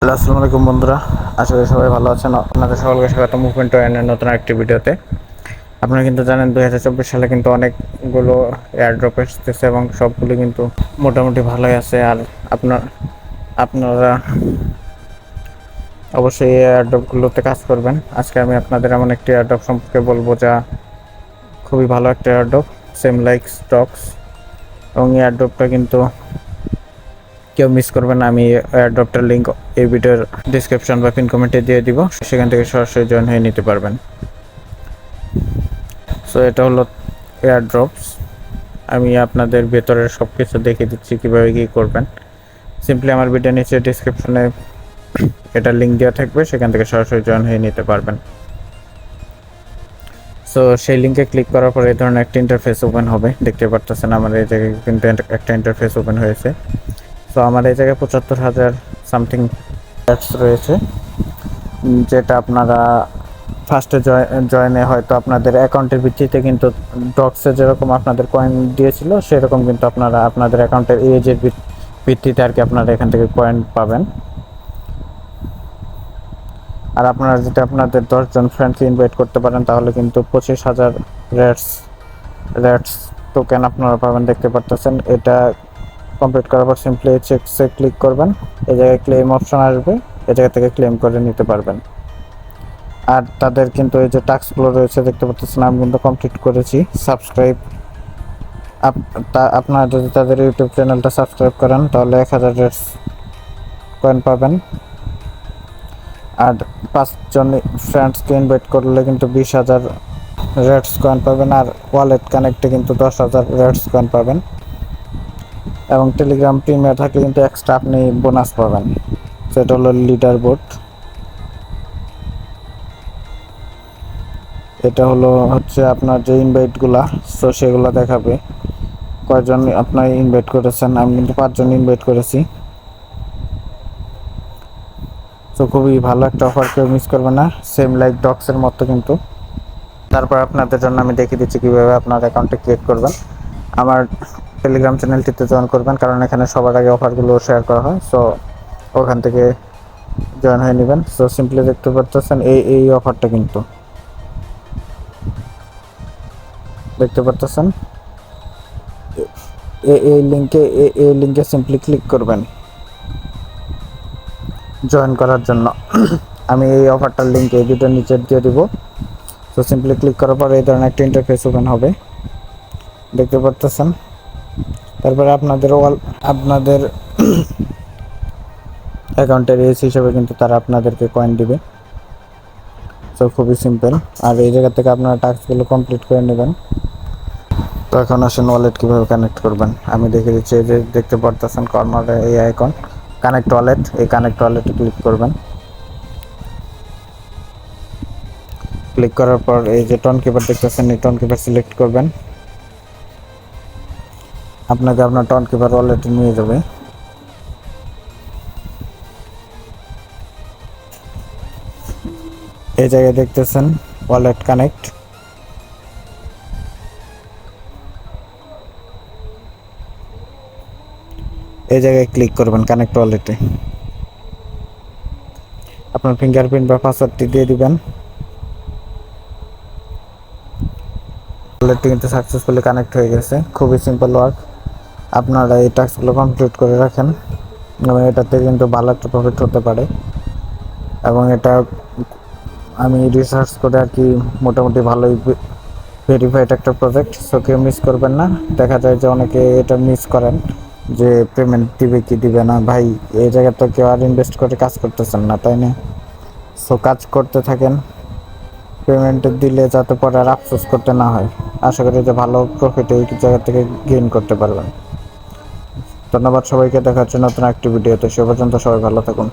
Hello, আসসালামু আলাইকুম বন্ধুরা। আশা করি সবাই ভালো আছেন। আপনাদের সকলকে স্বাগত মুভমেন্ট এর নতুন একটি ভিডিওতে। আপনারা কিন্তু জানেন 2024 সালে কিন্তু অনেকগুলো এয়ারড্রপ এসেছে এবং সবগুলো কিন্তু মোটামুটি ভালোই আছে। আর আপনারা অবশ্যই এই এয়ারড্রপগুলোতে কাজ করবেন। আজকে আমি আপনাদের এমন একটি এয়ারড্রপ সম্পর্কে বলবো যা খুবই ভালো একটা এয়ারড্রপ, সেম লাইক স্টকস। এবং এই এয়ারড্রপটা কিন্তু কেউ মিস করবেন না। আমি এয়ারড্রপটার লিঙ্ক এই ভিডিওর ডিসক্রিপশন বা পিন কমেন্টে দিয়ে দিব, সেখান থেকে সরাসরি জয়েন হয়ে নিতে পারবেন। সো এটা হলো এয়ারড্রপস। আমি আপনাদের ভেতরের সব কিছু দেখিয়ে দিচ্ছি কীভাবে কী করবেন। সিম্পলি আমার ভিডিও নিচে ডিসক্রিপশনে এটার লিঙ্ক দেওয়া থাকবে, সেখান থেকে সরাসরি জয়েন হয়ে নিতে পারবেন। সো সেই লিঙ্কে ক্লিক করার পর এই ধরনের একটা ইন্টারফেস ওপেন হবে। দেখতে পারতেছেন আমার এই জায়গায় কিন্তু একটা ইন্টারফেস ওপেন হয়েছে। সো আমার এই জায়গায় 75,000 সামথিং অ্যাডস রয়েছে, যেটা আপনারা ফার্স্টে জয়েনে হয়তো আপনাদের অ্যাকাউন্টের ভিত্তিতে কিন্তু ডক্সে যেরকম আপনাদের কয়েন দিয়েছিল সেরকম কিন্তু আপনারা আপনাদের অ্যাকাউন্টের এজের ভিত্তিতে আর কি আপনারা এখান থেকে কয়েন পাবেন। আর আপনারা যদি আপনাদের 10 জন ফ্রেন্ডকে ইনভাইট করতে পারেন তাহলে কিন্তু 25,000 রেটস টোকেন আপনারা পাবেন। দেখতে পারতেছেন এটা কমপ্লিট করার পর সিম্পলি চেকসে ক্লিক করবেন। এই জায়গায় ক্লেম অপশন আসবে, এই জায়গা থেকে ক্লেম করে নিতে পারবেন। আর তাদের কিন্তু এই যে টাস্কগুলো রয়েছে দেখতে পাচ্ছেন, আমি কিন্তু কমপ্লিট করেছি। সাবস্ক্রাইব, আপনারা যদি তাদের ইউটিউব চ্যানেলটা সাবস্ক্রাইব করেন তাহলে 1000 রেটস কয়েন পাবেন। আর 5 জন ফ্রেন্ডসকে ইনভাইট করলে কিন্তু 20,000 রেটস কয়েন পাবেন। আর ওয়ালেট কানেক্টে কিন্তু 10,000 রেটস কয়েন পাবেন। এবং টেলিগ্রাম প্রিমিয়ার থাকলে কিন্তু এক্সট্রা আপনি বোনাস পাবেন। সেটা হলো লিডার বোর্ড। এটা হচ্ছে আপনার যে ইনভাইটগুলা, সো সেগুলো দেখাবে কয়জন আপনার ইনভাইট করেছেন। আমি কিন্তু 5 জন ইনভাইট করেছি। তো খুবই ভালো একটা অফার, কেউ মিস করবে না। সেম লাইক ডক্সের মতো কিন্তু। তারপর আপনাদের জন্য আমি দেখিয়ে দিচ্ছি কীভাবে আপনার অ্যাকাউন্টে ক্রিয়েট করবেন। আমার টেলিগ্রাম চ্যানেলটিতে জয়েন করবেন, কারণ এখানে সবার আগে অফারগুলো শেয়ার করা হয়। সো ওখান থেকে জয়েন হয়ে নেবেন। সো সিম্পলি দেখতে পাচ্ছেন এই অফারটা কিন্তু দেখতে পাচ্ছেন। এই লিঙ্কে সিম্পলি ক্লিক করবেন জয়েন করার জন্য। আমি এই অফারটার লিঙ্ক এই ভিডিওর নিচে দিয়ে দিব। তো সিম্পলি ক্লিক করার পর এই ধরনের একটা ইন্টারফেস ওপেন হবে, দেখতে পাচ্ছেন। তারপরে আপনাদের অ্যাকাউন্টের এজ হিসেবে কিন্তু তারা আপনাদেরকে কয়েন দিবে। তো খুবই সিম্পল। আর এই জায়গা থেকে আপনারা টাস্কগুলো কমপ্লিট করে নেবেন। তো এখন আসেন ওয়ালেট কীভাবে কানেক্ট করবেন আমি দেখে দিচ্ছি। এই যে দেখতে পারতেছেন কর্নারে এই আইকন কানেক্ট ওয়ালেট, এই কানেক্ট ওয়ালেটে ক্লিক করবেন। ক্লিক করার পর এই যে টন কিপার দেখতেছেন, এই টন কিপার সিলেক্ট করবেন। আপনাকে আপনার টন কিপার ওয়ালেটে নিয়ে যাবে। এই জায়গায় দেখতেছেন ওয়ালেট কানেক্ট। এই জায়গায় ক্লিক করবেন কানেক্ট ওয়ালেটে। আপনার ফিঙ্গারপ্রিন্ট বা পাসওয়ার্ডটি দিয়ে দিবেন। ওয়ালেটটি কিন্তু সাকসেসফুলি কানেক্ট হয়ে গেছে। খুবই সিম্পল ওয়ার্ক। আপনারা এই টাস্কগুলো কমপ্লিট করে রাখেন এবং এটাতে কিন্তু ভালো একটা প্রফিট হতে পারে। এবং এটা আমি রিসার্চ করে আর কি মোটামুটি ভালোই ভেরিফাইড একটা প্রজেক্ট। সো কেউ মিস করবেন না। দেখা যায় যে অনেকে এটা মিস করেন যে পেমেন্ট দিবে কি দিবে না। ভাই, এই জায়গায় তো কেউ আর ইনভেস্ট করে কাজ করতেছেন না, তাই না? সো কাজ করতে থাকেন, পেমেন্ট দিলে যাতে পরে আর আফসোস করতে না হয়। আশা করি যে ভালো প্রফিট এই জায়গা থেকে গেইন করতে পারবেন। ধন্যবাদ সবাইকে, দেখা হচ্ছে নতুন একটি ভিডিওতে। সে পর্যন্ত সবাই ভালো থাকুন।